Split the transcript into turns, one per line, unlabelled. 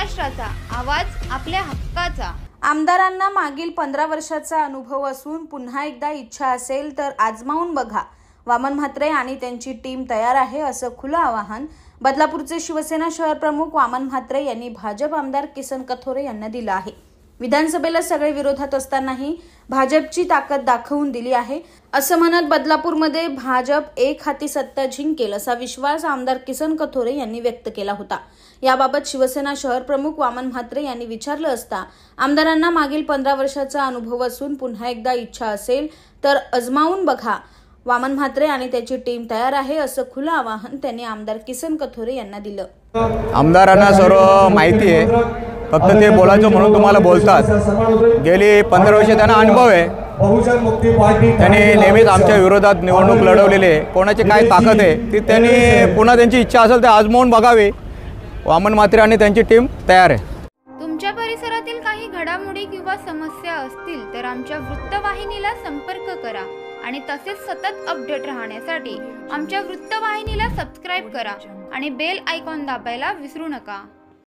महाराष्ट्राचा आवाज आपल्या हक्काचा।
आमदारांना मागील 15 वर्षाचा अनुभव असून पुन्हा एकदा इच्छा असेल तर आजमावून बघा। वामन म्हात्रे आणि त्यांची टीम तयार आहे असं खुलं आवाहन बदलापूरचे शिवसेना शहर प्रमुख वामन म्हात्रे यांनी भाजप आमदार किसन कथोरे यांना दिलं आहे। विधानसभेला सगळे विरोधात असतानाही भाजपची ताकद दाखवून दिली आहे असं म्हणत बदलापूरमध्ये भाजप एक हाती सत्ता जिंकेल असा विश्वास आमदार किसन कथोरे यांनी व्यक्त केला होता। याबाबत शिवसेना शहर प्रमुख वामन म्हात्रे यांनी विचारलं असता आमदारांना मागील 15 वर्षाचा अनुभव असून पुन्हा एकदा इच्छा असेल तर आजमावून बघा। वामन म्हात्रे आणि त्याची टीम तयार आहे असं खुलं आवाहन त्यांनी आमदार किसन कथोरे यांना दिलं।
आमदारांना सर्व माहिती आहे, फक्त ते बोलायचं म्हणून तुम्हाला बोलतात। गेली 15 वर्षे त्यांना अनुभव आहे। त्यांनी नेहमीच आमच्या विरोधात निवडणूक लढवलेली आहे। कोणाची काय ताकद आहे ती त्यांनी पुन्हा त्यांची इच्छा असेल तर आजमावून बघावी। वामन म्हात्रे आणि त्यांची टीम तयार आहे।
तुमच्या परिसरातील काही घडामोडी किंवा समस्या असतील तर आमच्या वृत्तवाहिनीला संपर्क करा आणि तसेच सतत अपडेट राहण्यासाठी आमच्या वृत्तवाहिनीला सबस्क्राइब करा आणि बेल आयकॉन दाबायला विसरू नका।